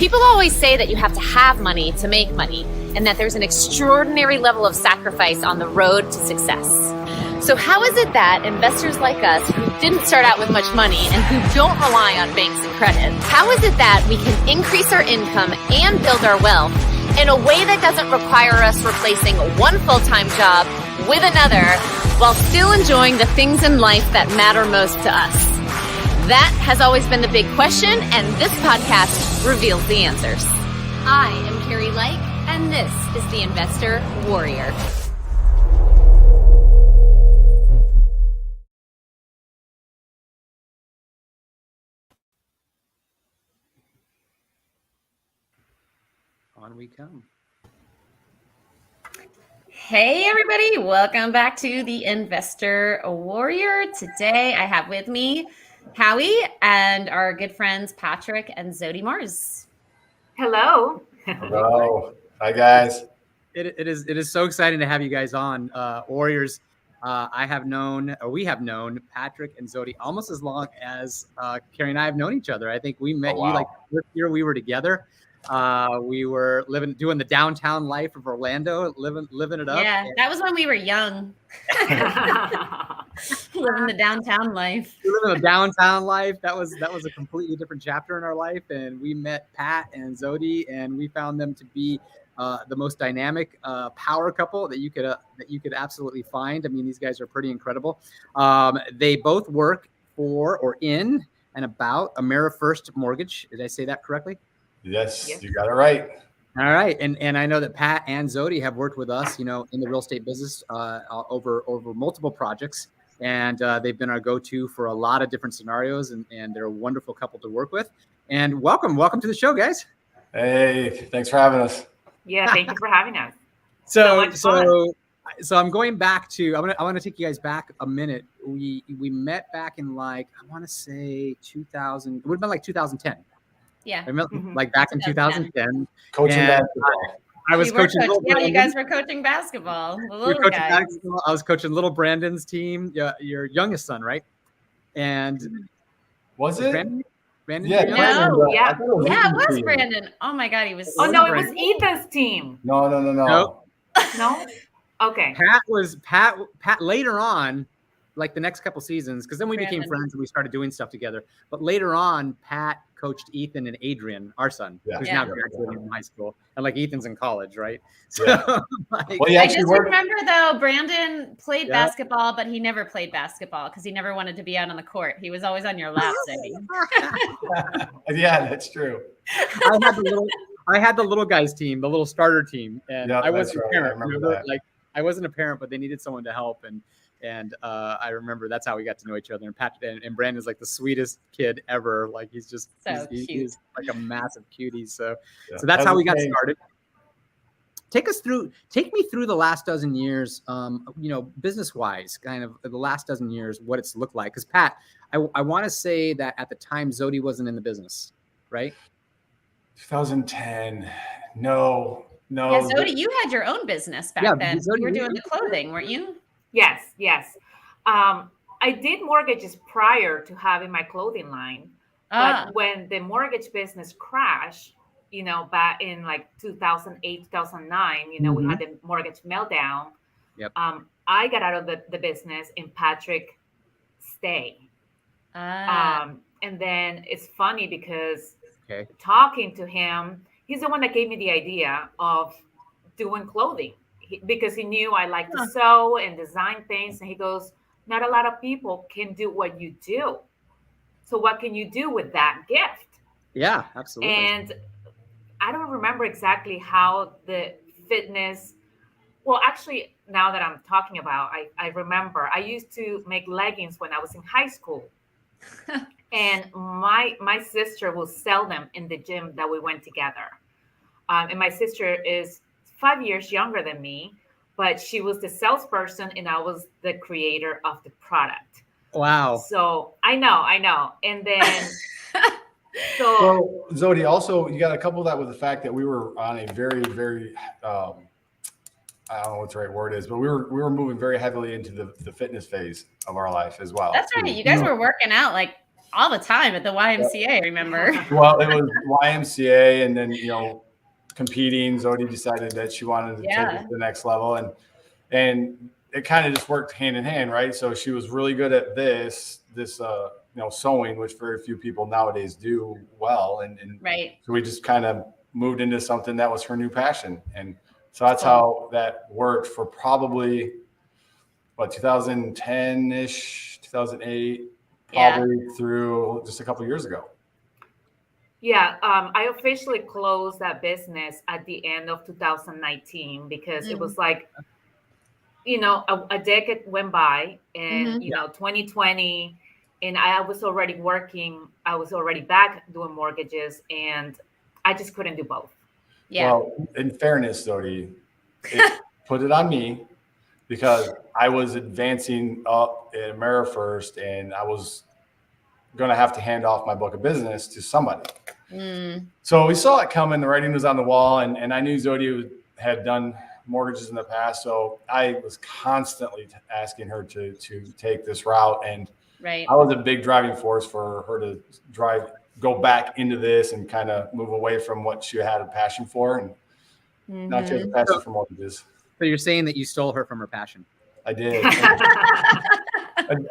People always say that you have to have money to make money, and that there's an extraordinary level of sacrifice on the road to success. So how is it that investors like us, who didn't start out with much money and who don't rely on banks and credit, how is it that we can increase our income and build our wealth in a way that doesn't require us replacing one full-time job with another while still enjoying the things in life that matter most to us? That has always been the big question, and this podcast reveals the answers. I am Carrie Like, and this is the Investor Warrior. On we come. Hey everybody, welcome back to the Investor Warrior. Today I have with me Howie and our good friends Patrick and Zodi Mars. Hello. Hello. Hi guys. It is so exciting to have you guys on. Warriors, we have known Patrick and Zodi almost as long as Carrie and I have known each other. I think we met you like the first year we were together. We were doing the downtown life of Orlando, living it up. Yeah, that was when we were young. Living the downtown life. Living the downtown life. That was a completely different chapter in our life. And we met Pat and Zodi, and we found them to be the most dynamic power couple that you could absolutely find. I mean, these guys are pretty incredible. They both work for or in and about AmeriFirst Mortgage. Did I say that correctly? Yes, you got it right. All right, and I know that Pat and Zodi have worked with us, in the real estate business over multiple projects, and they've been our go-to for a lot of different scenarios, and they're a wonderful couple to work with. And welcome to the show, guys. Hey, thanks for having us. Yeah, thank you for having us. So I'm going back to I want to take you guys back a minute. We met back in I want to say 2000. It would have been like 2010. Yeah. Like back in 2010. Coaching basketball. I was coaching. You guys were coaching basketball. The little guys. I was coaching little Brandon's team, your youngest son, right? And was it Brandon? Yeah. No. Yeah, it was Brandon. Oh my God, he was. Oh no, it was Ethan's team. No. No. Okay. Pat later on, like the next couple seasons, because then we became friends and we started doing stuff together. But later on, Pat coached Ethan and Adrian, our son, who's now graduating from high school, and Ethan's in college, right? So, I just remember though, Brandon played basketball, but he never played basketball because he never wanted to be out on the court. He was always on your lap, Zodi. Yeah, that's true. I had the little guys team, the little starter team, and I wasn't a parent. I wasn't a parent, but they needed someone to help, and I remember that's how we got to know each other. And Pat and Brandon's like the sweetest kid ever. Like he's just he's like a massive cutie. So that's how we got started. Take me through the last dozen years, business wise, kind of the last dozen years, what it's looked like. Because Pat, I want to say that at the time Zodi wasn't in the business, right? 2010. No. Yeah, Zodi, you had your own business back then. Zodi, you were doing the clothing, weren't you? Yes. I did mortgages prior to having my clothing line. But when the mortgage business crashed, back in 2008, 2009, we had the mortgage meltdown. Yep. I got out of the business and Patrick stayed. And then it's funny because talking to him, he's the one that gave me the idea of doing clothing. Because he knew I like to sew and design things. And he goes, not a lot of people can do what you do. So what can you do with that gift? Yeah, absolutely. And I don't remember exactly how the fitness, well, actually, now that I'm talking about, I remember I used to make leggings when I was in high school. And my sister will sell them in the gym that we went together. And my sister is 5 years younger than me, but she was the salesperson and I was the creator of the product. Wow. So I know. And then, so Zodi, also, you got to couple that with the fact that we were on a very, very, I don't know what the right word is, but we were moving very heavily into the fitness phase of our life as well. That's right. You guys were working out like all the time at the YMCA. I remember. Well, it was YMCA, and then competing. Zodi decided that she wanted to take it to the next level, and it kind of just worked hand in hand, right? So she was really good at this sewing, which very few people nowadays do well, and right. So we just kind of moved into something that was her new passion, and so that's how that worked for probably 2010-ish, 2008, probably through just a couple of years ago. Yeah, I officially closed that business at the end of 2019 because it was like, a decade went by, and 2020, and I was already working. I was already back doing mortgages, and I just couldn't do both. Yeah. Well, in fairness, Zodi, put it on me because I was advancing up in AmeriFirst, and I was going to have to hand off my book of business to somebody. So we saw it coming. The writing was on the wall, and I knew Zodi had done mortgages in the past. So I was constantly asking her to take this route. And I was a big driving force for her to go back into this and kind of move away from what she had a passion for. And now she has a passion for mortgages. So you're saying that you stole her from her passion? I did.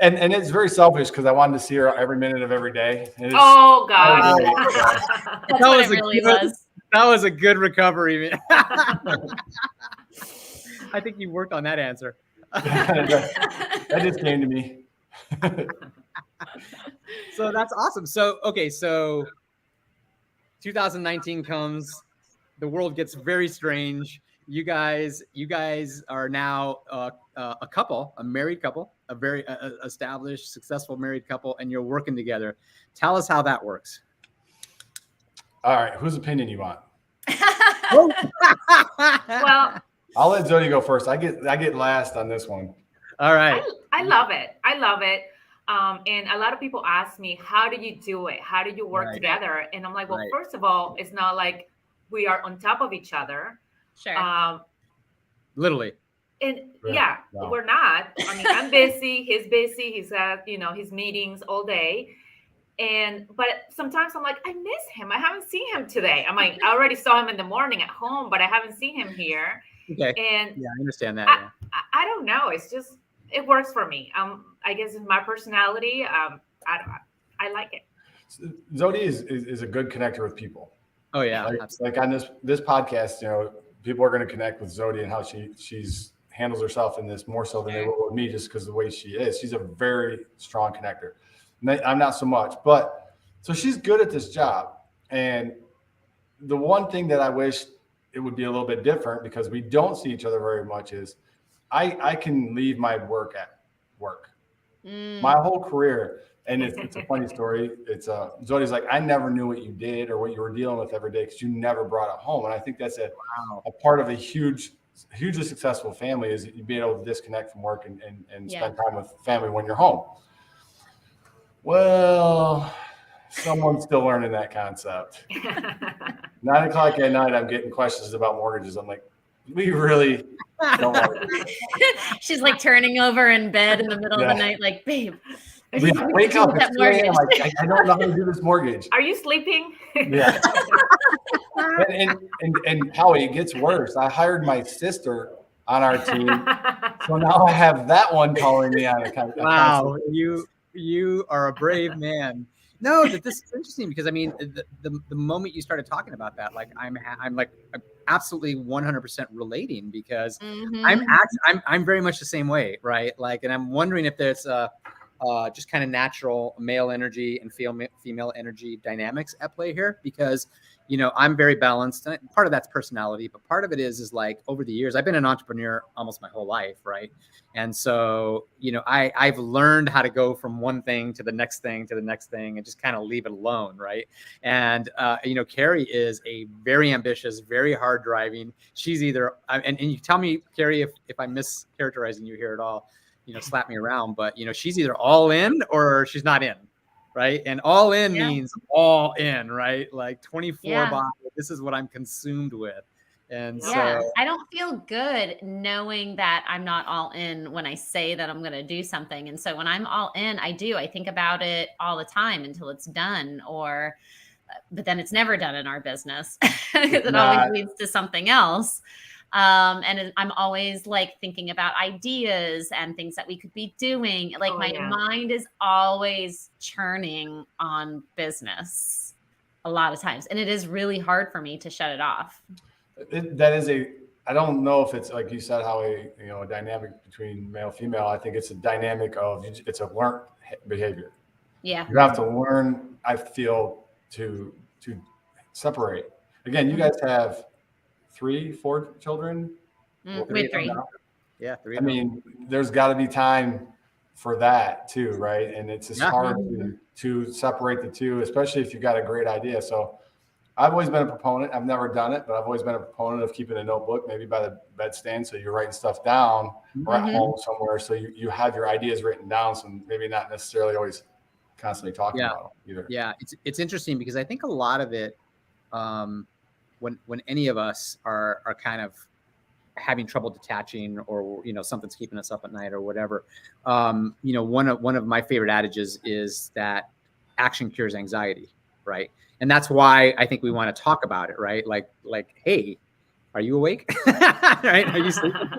and it's very selfish because I wanted to see her every minute of every day. Oh, God. That's what it really was. That was a good recovery. I think you worked on that answer. That just came to me. So that's awesome. So 2019 comes, the world gets very strange. You guys are now a couple, a married couple, a very established, successful married couple, and you're working together. Tell us how that works. All right, whose opinion you want? Well, I'll let Zodi go first. I get last on this one. All right. I love it. And a lot of people ask me, how do you do it? How do you work together? And I'm like, well, first of all, it's not like we are on top of each other. Sure. Literally. And we're not. I mean, I'm busy. He's busy. He's at, his meetings all day. But sometimes I'm like, I miss him. I haven't seen him today. I'm like, I already saw him in the morning at home, but I haven't seen him here. Okay. And I understand that. I don't know. It's just, it works for me. I guess it's my personality. I like it. Zodi is a good connector with people. Oh yeah. Like on this podcast, people are going to connect with Zodi and how she's handles herself in this more so than they will with me, just because of the way she is. She's a very strong connector. I'm not so much, but so she's good at this job. And the one thing that I wish it would be a little bit different, because we don't see each other very much, is I can leave my work at work. My whole career. And it's a funny story. It's Zodi's like, I never knew what you did or what you were dealing with every day because you never brought it home. And I think that's a part of a hugely successful family, is you being able to disconnect from work and spend time with family when you're home. Well, someone's still learning that concept. 9 o'clock at night, I'm getting questions about mortgages. I'm like, we really don't want to. She's like turning over in bed in the middle of the night, like, babe. Wake up! It's 3 a.m. I don't know how to do this mortgage. Are you sleeping? Yeah. and Howie, it gets worse. I hired my sister on our team, so now I have that one calling me on a wow, you are a brave man. No, this is interesting because I mean, the moment you started talking about that, like I'm absolutely 100% relating, because I'm very much the same way, right? Like, and I'm wondering if there's just kind of natural male energy and female energy dynamics at play here, because I'm very balanced, and part of that's personality, but part of it is like over the years I've been an entrepreneur almost my whole life, right? And so I've learned how to go from one thing to the next thing to the next thing and just kind of leave it alone, right? And Carrie is a very ambitious, very hard driving. She's either and you tell me, Carrie, if I'm mischaracterizing you here at all, slap me around, but she's either all in or she's not in, right? And all in means all in, right? Like 24 by, this is what I'm consumed with. And yeah, so I don't feel good knowing that I'm not all in when I say that I'm going to do something. And so when I'm all in, I think about it all the time until it's done, but then it's never done in our business because it always leads to something else. And I'm always like thinking about ideas and things that we could be doing. Like my mind is always churning on business a lot of times. And it is really hard for me to shut it off. I don't know if it's like you said, how a dynamic between male, female. I think it's a dynamic it's a learned behavior. Yeah. You have to learn, I feel, to separate. Again, you guys have 3-4 children. With 3. Yeah, 3. I mean, there's got to be time for that too, right? And it's just hard to separate the two, especially if you've got a great idea. So I've always been a proponent. I've never done it, but I've always been a proponent of keeping a notebook, maybe by the bedstand, so you're writing stuff down, or at home somewhere, so you have your ideas written down, so maybe not necessarily always constantly talking about them either. Yeah, it's interesting because I think a lot of it, when any of us are kind of having trouble detaching, or something's keeping us up at night or whatever, one of my favorite adages is that action cures anxiety, right? And that's why I think we want to talk about it, right? Like, hey, are you awake? Right? Are you sleeping?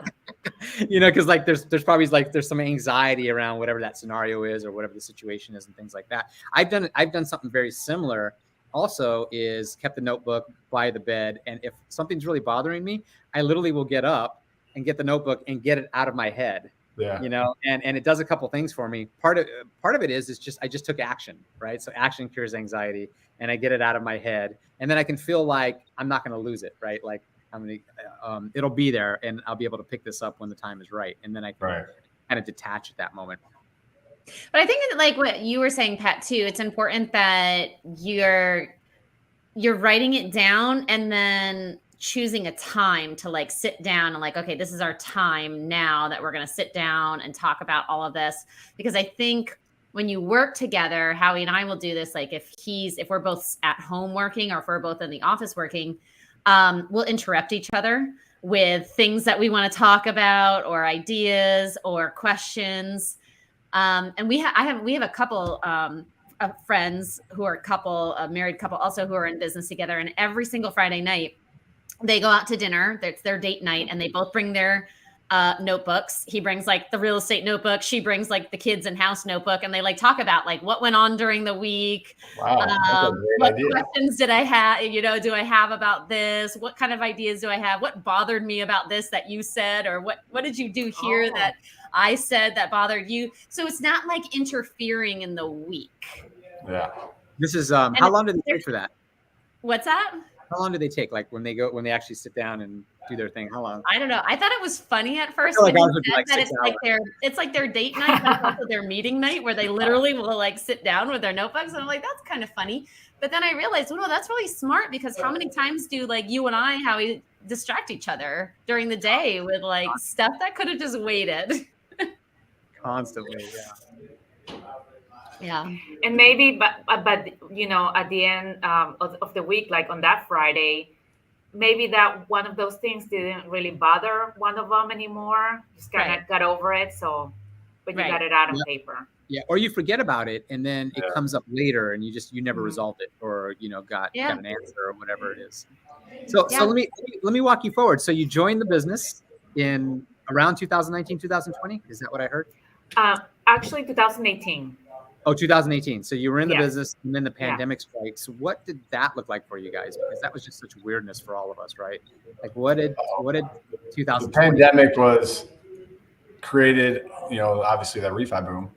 Because like there's probably there's some anxiety around whatever that scenario is or whatever the situation is and things like that. I've done something very similar. Also, is kept the notebook by the bed, and if something's really bothering me, I literally will get up and get the notebook and get it out of my head. Yeah. And it does a couple things for me. Part of it is just I just took action, right? So action cures anxiety, and I get it out of my head, and then I can feel like I'm not going to lose it, right? Like it'll be there, and I'll be able to pick this up when the time is right, and then I can kind of detach at that moment. But I think that, like what you were saying, Pat, too, it's important that you're writing it down and then choosing a time to like sit down and like, okay, this is our time now that we're going to sit down and talk about all of this. Because I think when you work together, Howie and I will do this. Like if we're both at home working, or if we're both in the office working, we'll interrupt each other with things that we want to talk about, or ideas or questions. And we have a couple of friends who are a married couple also, who are in business together. And every single Friday night, they go out to dinner. It's their date night, and they both bring their notebooks. He brings like the real estate notebook. She brings like the kids and house notebook, and they like talk about like what went on during the week. Wow, what questions did I have? Do I have about this? What kind of ideas do I have? What bothered me about this that you said, or what did you do here that I said that bothered you? So it's not like interfering in the week. Yeah. This is how long did they take for that? What's that? How long do they take? Like when they actually sit down and do their thing? How long? I don't know. I thought it was funny at first. Like It's like their date night, but also their meeting night, where they literally will like sit down with their notebooks. And I'm like, that's kind of funny. But then I realized, no, that's really smart, because how many times do like you and I, how we distract each other during the day with like stuff that could have just waited. Constantly, yeah. And maybe, but at the end of the week, like on that Friday, maybe that one of those things didn't really bother one of them anymore. Just kind of got over it. So, but you got it out on paper. Yeah, or you forget about it, and then it comes up later, and you never resolved it, or got an answer or whatever it is. So let me walk you forward. So you joined the business in around 2019, 2020. Is that what I heard? Actually, 2018. Oh, 2018. So you were in the business, and then the pandemic strikes. So what did that look like for you guys? Because that was just such weirdness for all of us, right? Like what did 2020? The pandemic was created, obviously that refi boom.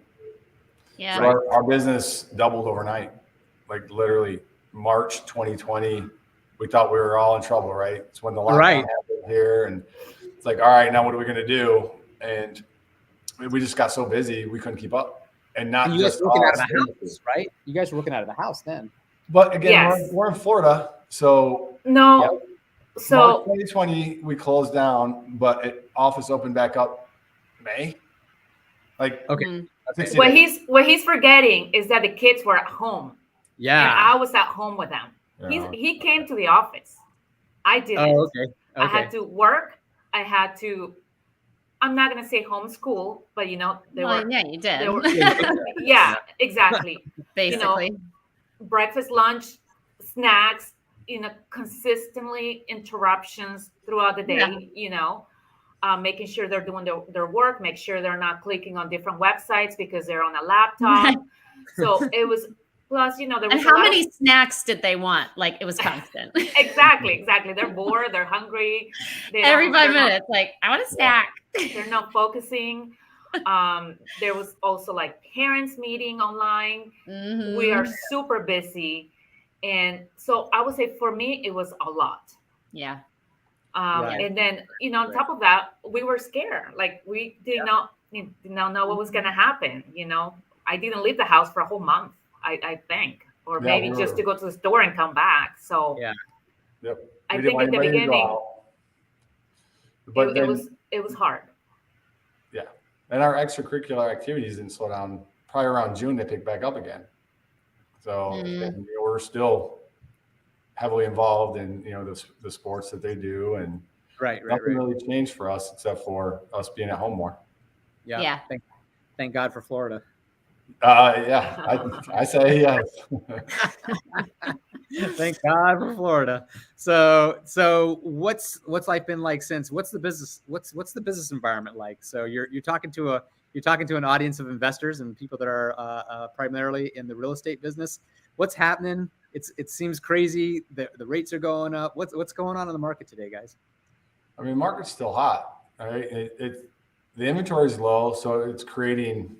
Yeah. So our business doubled overnight. Like literally March 2020, we thought we were all in trouble, right? It's when the lockdown happened here, and it's like, all right, now what are we going to do? And we just got so busy, we couldn't keep up. And not you just guys working out of the house, right? You guys were working out of the house then. But again, we're in Florida, so no. So March 2020 we closed down, but office opened back up May. Like what he's forgetting is that the kids were at home. Yeah, and I was at home with them. Yeah. He came to the office. I didn't. Oh, okay. I had to work. I had to, I'm not going to say homeschool, but you know, Yeah, you did. Yeah, exactly. Basically. You know, breakfast, lunch, snacks, you know, consistently interruptions throughout the day, you know, making sure they're doing their work, make sure they're not clicking on different websites because they're on a laptop. So it was, plus, you know, there was and how many snacks did they want? Like, it was constant. Exactly. They're bored, they're hungry. Every 5 minutes, like, I want a snack. They're not focusing. There was also like parents meeting online. We are super busy. And so I would say for me, it was a lot. Yeah. And then, you know, on top of that, we were scared. Like we did not know what was going to happen. You know, I didn't leave the house for a whole month, I think, or maybe just to go to the store and come back. So I think at the beginning, it was hard. Yeah. And our extracurricular activities didn't slow down. Probably around June, they picked back up again. So and, you know, we're still heavily involved in, you know, the sports that they do, and nothing really changed for us except for us being at home more. Yeah. Thank God for Florida. I say yes. Thank God for Florida. So what's life been like since? What's the business environment like? So you're talking to an audience of investors and people that are primarily in the real estate business. What's happening? It seems crazy. The rates are going up. What's going on in the market today, guys? I mean, market's still hot. Right? The inventory is low, so it's creating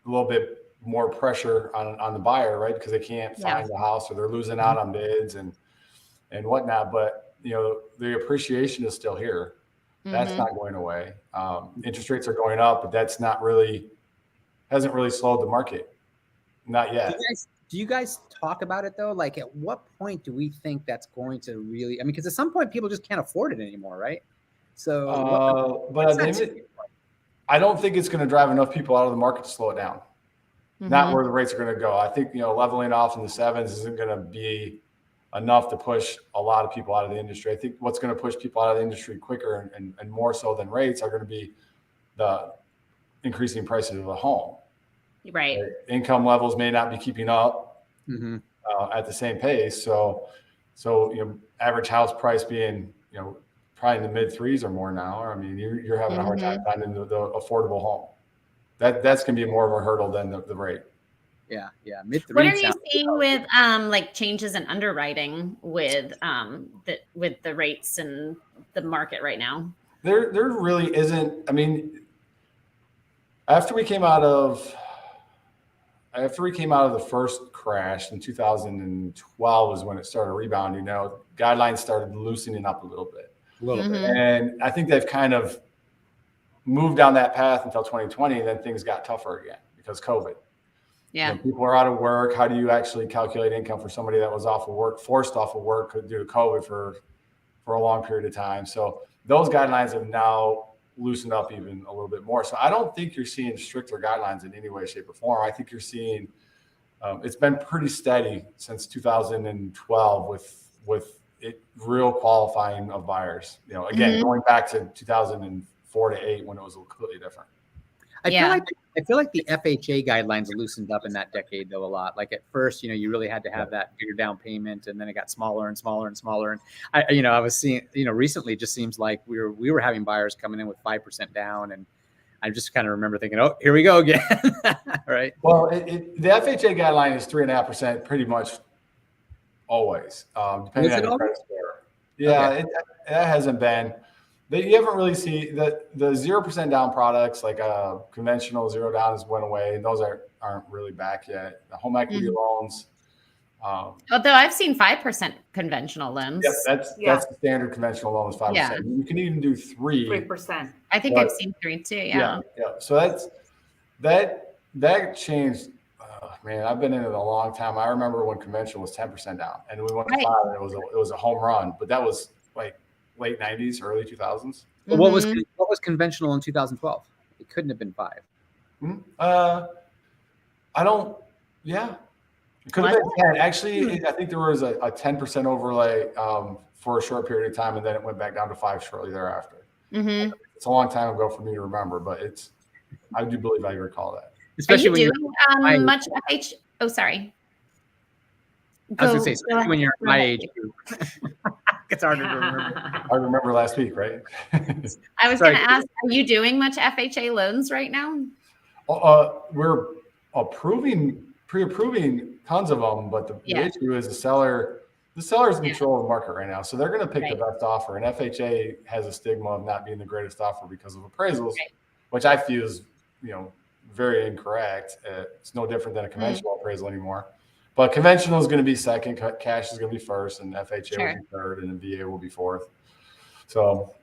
a little bit more pressure on the buyer, right? Because they can't find the house, or they're losing out on bids and whatnot. But you know, the appreciation is still here. That's not going away. Interest rates are going up, but that's hasn't really slowed the market. Not yet. Do you guys talk about it though? Like, at what point do we think that's going to really? I mean, because at some point people just can't afford it anymore, right? So, I don't think it's going to drive enough people out of the market to slow it down. Not where the rates are going to go. I think, you know, leveling off in the 7s isn't going to be enough to push a lot of people out of the industry. I think what's going to push people out of the industry quicker and more so than rates are going to be the increasing prices of a home. Right. Income levels may not be keeping up at the same pace. So, you know, average house price being, you know, probably in the mid 3s or more now. I mean, you're having a hard time finding the affordable home. That's going to be more of a hurdle than the rate. Yeah. Mid 3s. What are you seeing with like changes in underwriting with the rates and the market right now? There really isn't. I mean, after we came out of the first crash in 2012 was when it started rebounding. You know, guidelines started loosening up a little bit. And I think they've kind of moved down that path until 2020, and then things got tougher again because COVID. Yeah. You know, people are out of work. How do you actually calculate income for somebody that was forced off of work due to COVID for a long period of time? So those guidelines have now loosened up even a little bit more. So I don't think you're seeing stricter guidelines in any way, shape, or form. I think you're seeing it's been pretty steady since 2012 with it real qualifying of buyers. You know, again, going back to 2004 to 8 when it was completely different. I feel like the FHA guidelines loosened up in that decade though a lot. Like at first, you know, you really had to have that bigger down payment, and then it got smaller and smaller and smaller. And I was seeing, you know, recently it just seems like we were having buyers coming in with 5% down, and I just kind of remember thinking, oh, here we go again. Right. Well, the FHA guideline is 3.5% pretty much always, depending on your credit score. Yeah, okay. It hasn't been. You haven't really seen the 0% down products like conventional 0 downs went away. Those aren't really back yet. The home equity loans. Although I've seen 5% conventional loans. Yep, that's the standard conventional loan is 5%. Yeah. You can even do 3%. I think I've seen 3 too. Yeah. So that changed. Man, I've been in it a long time. I remember when conventional was 10% down, and we went to 5, and it was a home run. But that was like late 90s, early 2000s. Well, what was conventional in 2012? It couldn't have been 5. It could have been 10. Actually, I think there was a 10% overlay for a short period of time, and then it went back down to 5 shortly thereafter. Mm-hmm. It's a long time ago for me to remember, but I do believe I recall that. Especially Are you doing much FH? Oh, sorry. I was going to say, especially when you're my age group. It's harder to remember. I remember last week, right? I was going to ask, are you doing much FHA loans right now? We're pre-approving tons of them, but the issue is the seller's in control of the market right now. So they're going to pick the best offer. And FHA has a stigma of not being the greatest offer because of appraisals, which I feel is, very incorrect. It's no different than a conventional appraisal anymore. But conventional is going to be second, cash is going to be first, and FHA will be third, and then VA will be fourth. So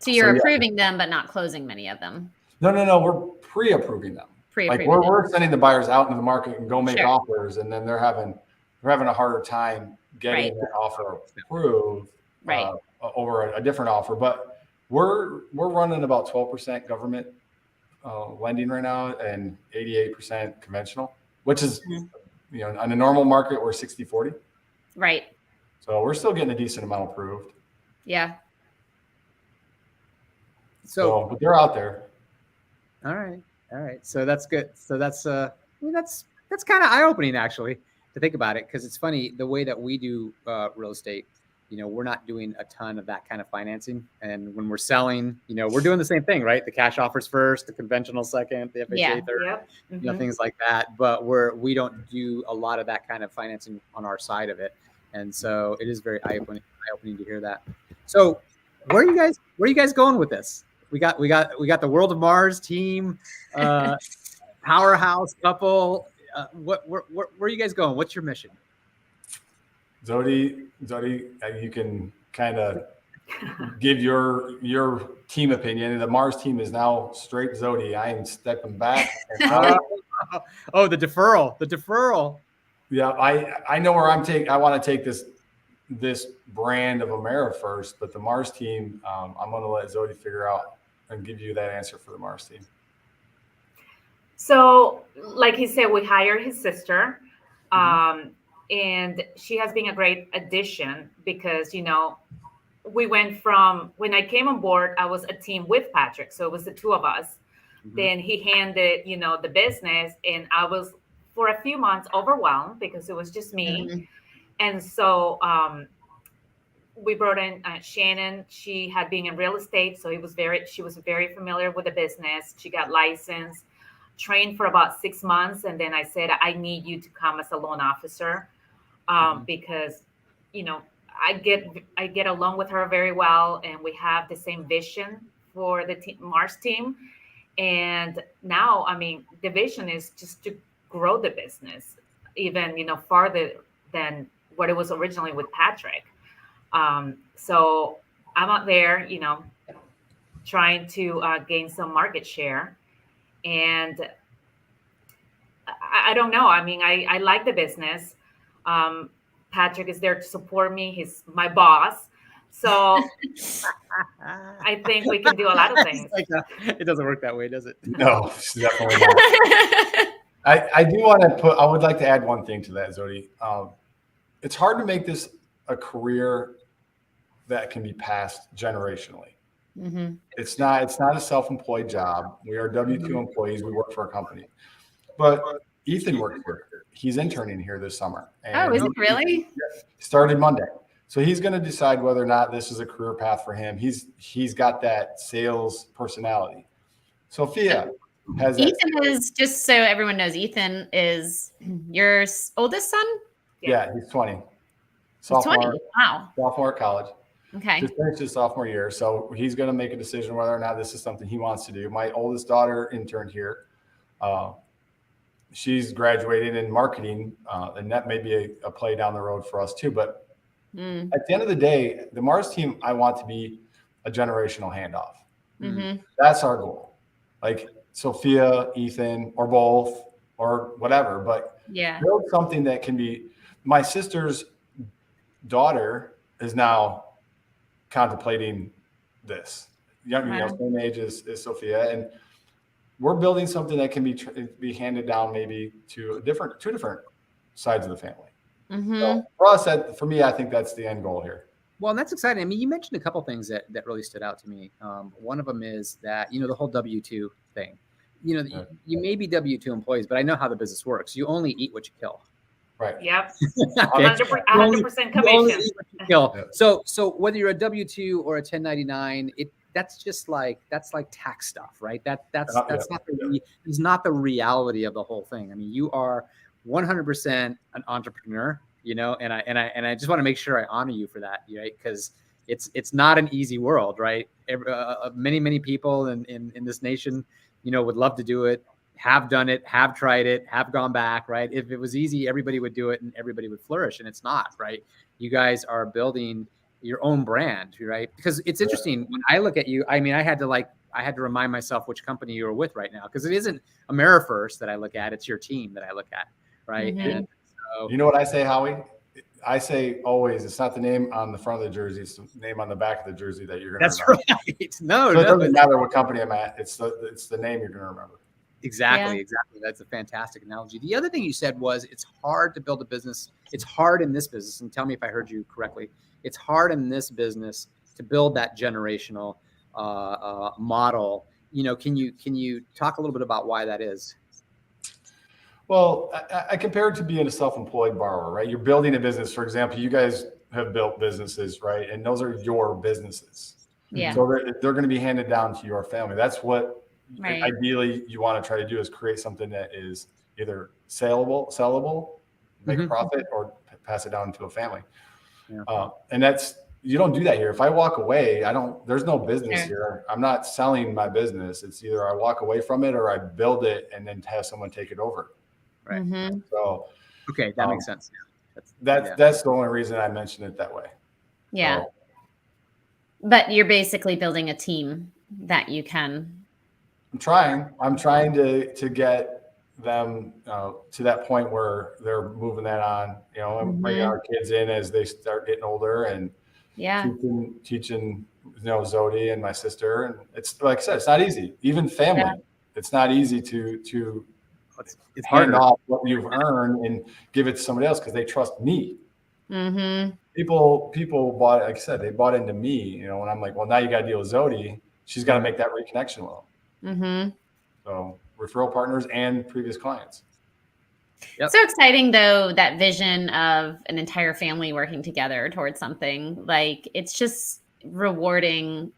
you're approving them, but not closing many of them. No. We're pre-approving them. We're sending the buyers out into the market and go make offers, and then they're having a harder time getting that offer approved over a different offer. But we're running about 12% government lending right now and 88% conventional, which is on a normal market we're 60-40. Right. So we're still getting a decent amount approved. Yeah. So but they're out there. All right. So that's good. So that's that's kind of eye-opening actually to think about it, because it's funny the way that we do real estate. We're not doing a ton of that kind of financing, and when we're selling, we're doing the same thing, right? The cash offers first, the conventional second, the FHA third, things like that. But we don't do a lot of that kind of financing on our side of it, and so it is very eye-opening to hear that. So where are you guys going with this? We got the World of Mars team, powerhouse couple. Where are you guys going? What's your mission? Zodi, you can kind of give your team opinion. The Mars team is now straight Zodi. I am stepping back. The deferral. Yeah, I know where I want to take this brand of AmeriFirst, but the Mars team, I'm going to let Zodi figure out and give you that answer for the Mars team. So, like he said, we hired his sister. And she has been a great addition because, we went from when I came on board, I was a team with Patrick. So it was the two of us. Then he handed, the business, and I was for a few months overwhelmed because it was just me. And so we brought in Shannon. She had been in real estate. So she was very familiar with the business. She got licensed, trained for about 6 months. And then I said, I need you to come as a loan officer. Because, I get along with her very well, and we have the same vision for the Mars team. And now, the vision is just to grow the business even, farther than what it was originally with Patrick. So I'm out there, trying to gain some market share. And I don't know. I like the business. Patrick is there to support me. He's my boss. So I think we can do a lot of things. It doesn't work that way, does it? No, definitely not. I would like to add one thing to that, Zodi. It's hard to make this a career that can be passed generationally. It's not a self-employed job. We are W-2 employees. We work for a company. But Ethan works here. He's interning here this summer. Is he really? He started Monday. So he's going to decide whether or not this is a career path for him. He's got that sales personality. Sophia has Ethan is, just so everyone knows, Ethan is your oldest son? Yeah, he's 20. Sophomore. 20. Wow. Sophomore at college. Okay. Just finished his sophomore year. So he's going to make a decision whether or not this is something he wants to do. My oldest daughter interned here. She's graduating in marketing, and that may be a play down the road for us too. But at the end of the day, the Mars team, I want to be a generational handoff. That's our goal. Like Sophia, Ethan, or both, or whatever. But build something that can be. My sister's daughter is now contemplating this. Same age as Sophia, and we're building something that can be handed down maybe to two different sides of the family. So for us, for me, I think that's the end goal here. Well, and that's exciting. I mean, you mentioned a couple things that really stood out to me. One of them is that, the whole W-2 thing. You may be W-2 employees, but I know how the business works. You only eat what you kill. Right. Yep. Okay. 100% commission. Yeah. So whether you're a W-2 or a 1099, that's like tax stuff, right? That's not the reality of the whole thing. I mean, you are 100% an entrepreneur, and I just want to make sure I honor you for that, right? Because it's not an easy world, right? Many people in this nation, would love to do it, have done it, have tried it, have gone back, right? If it was easy, everybody would do it and everybody would flourish, and it's not, right? You guys are building your own brand, right? Because it's interesting when I look at you. I mean, I had to remind myself which company you were with right now, because it isn't AmeriFirst that I look at; it's your team that I look at, right? Mm-hmm. And so, you know what I say, Howie? I say always, it's not the name on the front of the jersey; it's the name on the back of the jersey that you're going to remember. That's right. No, so it doesn't matter what company I'm at; it's the name you're going to remember. Exactly. That's a fantastic analogy. The other thing you said was it's hard to build a business. It's hard in this business, and tell me if I heard you correctly. It's hard in this business to build that generational model. Can you talk a little bit about why that is? Well, I compare it to being a self-employed borrower, right? You're building a business. For example, you guys have built businesses, right? And those are your businesses. Yeah. So they're going to be handed down to your family. That's what ideally you want to try to do, is create something that is either sellable, make profit, or pass it down to a family. Yeah. And you don't do that here. If I walk away, there's no business here. I'm not selling my business. It's either I walk away from it or I build it and then have someone take it over. Right. Mm-hmm. So, okay. That makes sense. That's the only reason I mentioned it that way. Yeah. So, but you're basically building a team that you can. I'm trying to get them to that point where they're moving that on, and bringing our kids in as they start getting older, and teaching Zodi and my sister. And it's, like I said, it's not easy. Even family, it's not easy to it's hand off what you've earned and give it to somebody else, because they trust me. Mm-hmm. People bought, like I said, they bought into me, when I'm like, well, now you got to deal with Zodi. She's got to make that reconnection with them. Mm-hmm. So referral partners and previous clients. Yep. So exciting, though, that vision of an entire family working together towards something. Like, it's just rewarding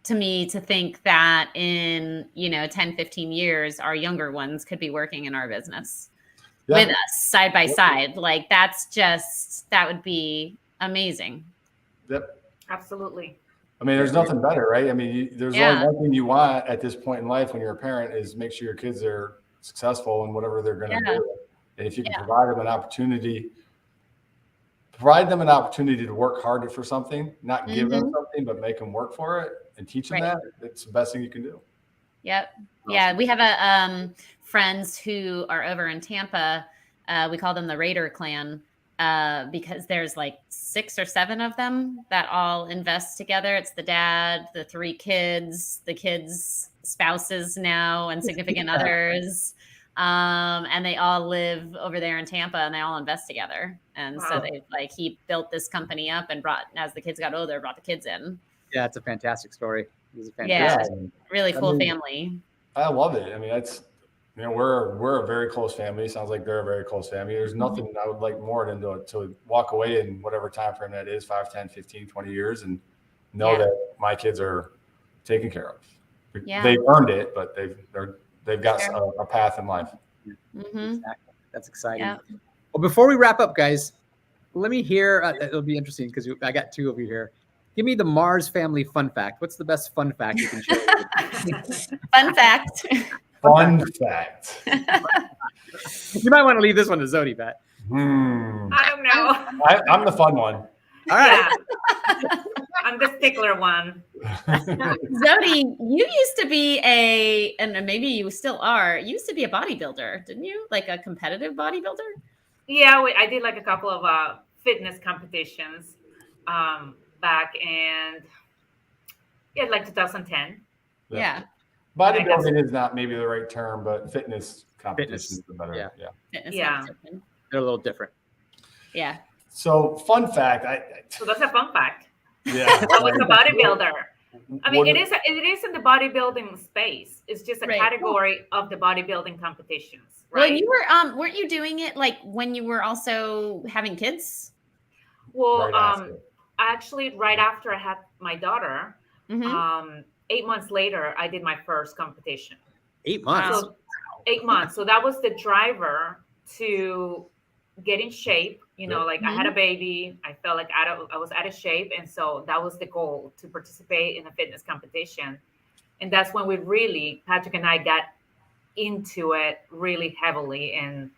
to me to think that in 10, 15 years, our younger ones could be working in our business with us side by side. Like, that would be amazing. Yep. Absolutely. I mean, there's nothing better, right? I mean, there's only one thing you want at this point in life when you're a parent, is make sure your kids are successful in whatever they're going to do. And if you can provide them an opportunity to work harder for something, not give them something, but make them work for it and teach them that, it's the best thing you can do. Yep. Yeah. We have friends who are over in Tampa. We call them the Raider Clan, because there's like 6 or 7 of them that all invest together. It's the dad, the 3 kids, the kids' spouses now, and significant others. And they all live over there in Tampa, and they all invest together. And so he built this company up and as the kids got older, brought the kids in. Yeah, it's a fantastic story. Really cool family. I love it. I mean, we're a very close family. Sounds like they're a very close family. There's nothing I would like more than to walk away in whatever time frame that is, 5, 10, 15, 20 years, and know that my kids are taken care of. They've earned it, but they've got a path in life. Mm-hmm. Exactly. That's exciting. Yeah. Well, before we wrap up, guys, let me hear. It'll be interesting because I got 2 of you here. Give me the Mars family fun fact. What's the best fun fact you can share? Fun fact. Fun fact. You might want to leave this one to Zodi, Pat. I don't know. I'm the fun one. All right. Yeah. I'm the stickler one. Zodi, you used to be and maybe you still are, you used to be a bodybuilder, didn't you? Like a competitive bodybuilder? Yeah, I did like a couple of fitness competitions back in like 2010. Yeah. Bodybuilding is not maybe the right term, but fitness competition is the better. Yeah. Fitness competition. They're a little different. Yeah. So fun fact. So that's a fun fact. Yeah. I was a bodybuilder. I mean, it is in the bodybuilding space. It's just a category of the bodybuilding competitions, right? Well, you were weren't you doing it like when you were also having kids? Well, actually, right after I had my daughter, 8 months later, I did my first competition. 8 months. So 8 months. So that was the driver to get in shape. You know, like I had a baby. I felt like I was out of shape. And so that was the goal, to participate in a fitness competition. And that's when Patrick and I got into it really heavily. And,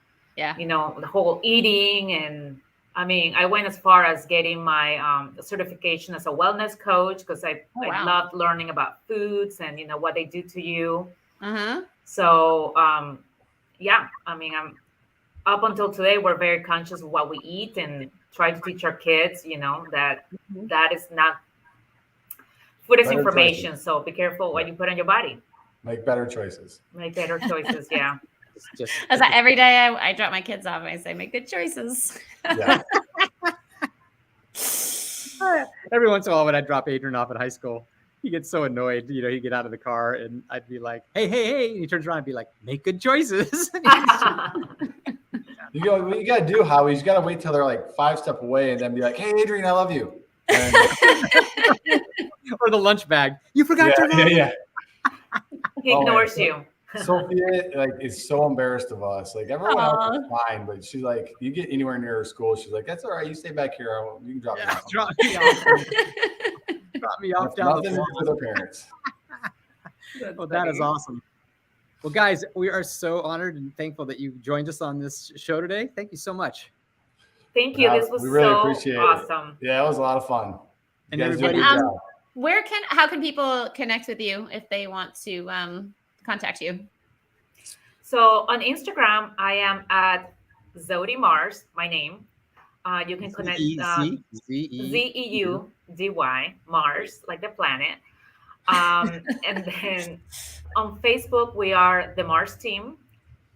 you know, the whole eating. And I mean, I went as far as getting my certification as a wellness coach, because I loved learning about foods and, you know, what they do to you. So, yeah, I mean, up until today, we're very conscious of what we eat and try to teach our kids, you know, that is not food is information. Choices. So be careful what you put on your body. Make better choices. Make better choices. Yeah. As every day I drop my kids off and I say, make good choices. Yeah. Every once in a while, when I drop Adrian off at high school, he gets so annoyed. You know, he'd get out of the car and I'd be like, hey. And he turns around and be like, make good choices. What you got to do, Howie, you got to wait till they're like 5 steps away and then be like, hey, Adrian, I love you. And, or the lunch bag. You forgot to love. Yeah. He ignores you. Sophia is so embarrassed of us. Like everyone else is fine, but she's like, you get anywhere near her school, she's like, that's all right. You stay back here. You can drop me off. Drop me off. Drop me off down the floor with her parents. Well, that is awesome. Well, guys, we are so honored and thankful that you joined us on this show today. Thank you so much. Thank you. This was we really so appreciate awesome. Yeah, it was a lot of fun. And everybody, how can people connect with you if they want to contact you? So on Instagram, I am at Zeudy Mars, my name. You can connect Zeudy Mars, like the planet. And then on Facebook, we are the Mars team,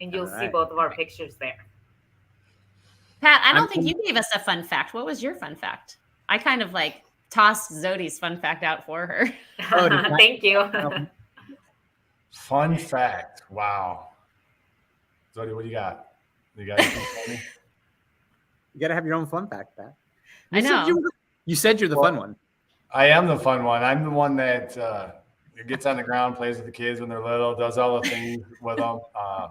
and you'll see both of our pictures there. Pat, I don't think you gave us a fun fact. What was your fun fact? I kind of like tossed Zeudy's fun fact out for her. Thank you. Fun fact. Wow. Zeudy, what do you got? You got anything for me? You got to have your own fun fact, Pat. I know. You said you're the fun one. I am the fun one. I'm the one that gets on the ground, plays with the kids when they're little, does all the things with them. I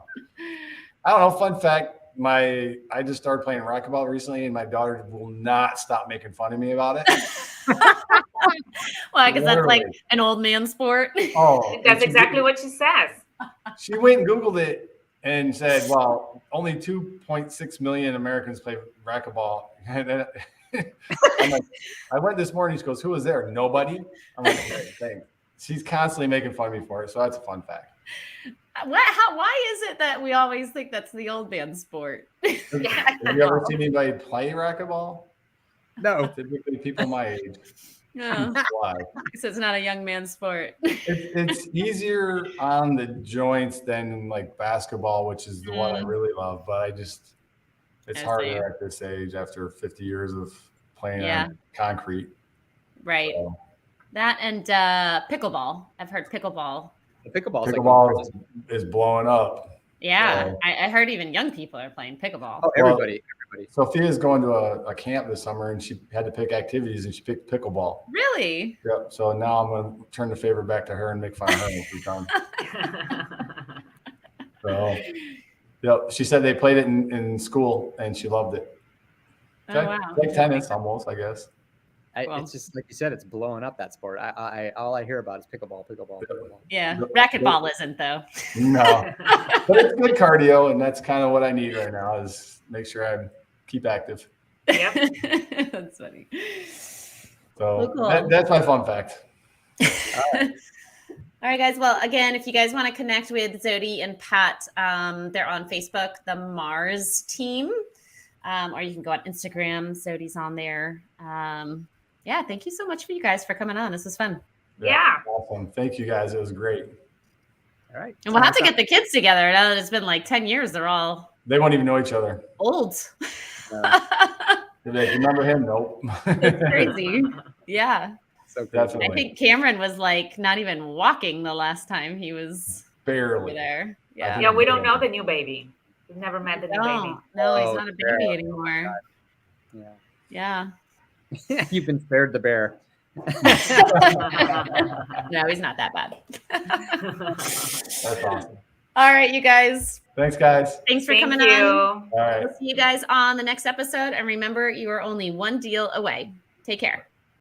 don't know. Fun fact. I just started playing racquetball recently, and my daughter will not stop making fun of me about it. Well, because that's like an old man sport. Oh, that's exactly what she says. She went and Googled it and said, well, only 2.6 million Americans play racquetball. And then I'm like, I went this morning. She goes, who was there? Nobody. I'm like, okay, thanks. She's constantly making fun of me for it. So that's a fun fact. Why is it that we always think that's the old man sport? Have you ever seen anybody play racquetball? No. Typically people my age. No. Why? So it's not a young man sport. It's easier on the joints than like basketball, which is the one I really love. But it's harder at this age after 50 years of playing on concrete. Right. So. That and pickleball. I've heard pickleball. Pickleball is blowing up. Yeah, I heard even young people are playing pickleball. Oh, everybody. Sophia's going to a camp this summer, and she had to pick activities, and she picked pickleball. Really? Yep. So now I'm going to turn the favor back to her and make fun of her when she's done. So, yep. She said they played it in school, and she loved it. Oh, wow. Like tennis, almost, I guess. It's just like you said, it's blowing up that sport. All I hear about is pickleball. Yeah, racquetball isn't though. No, but it's good cardio, and that's kind of what I need right now is make sure I keep active. Yep, that's funny. So cool. That's my fun fact. All right, guys. Well, again, if you guys want to connect with Zeudy and Pat, they're on Facebook, the Mars team, or you can go on Instagram. Zeudy's on there. Yeah, thank you so much for you guys for coming on. This was fun. Yeah. Awesome. Thank you guys. It was great. All right. And we'll have to get the kids together. Now that it's been like 10 years, they won't even know each other. Old. Yeah. Like, remember him? Nope. It's crazy. Yeah. So Definitely. I think Cameron was like not even walking the last time he was over Barely. there. Yeah. Yeah, we don't know the new baby. We've never met the new baby. No, he's Oh, not a bear. baby anymore. Yeah. Yeah. You've been spared the bear. No, he's not that bad. That's awesome. All right, you guys. Thanks, guys. Thanks for Thank coming you. on. All right. We'll see you guys on the next episode. And remember, you are only one deal away. Take care.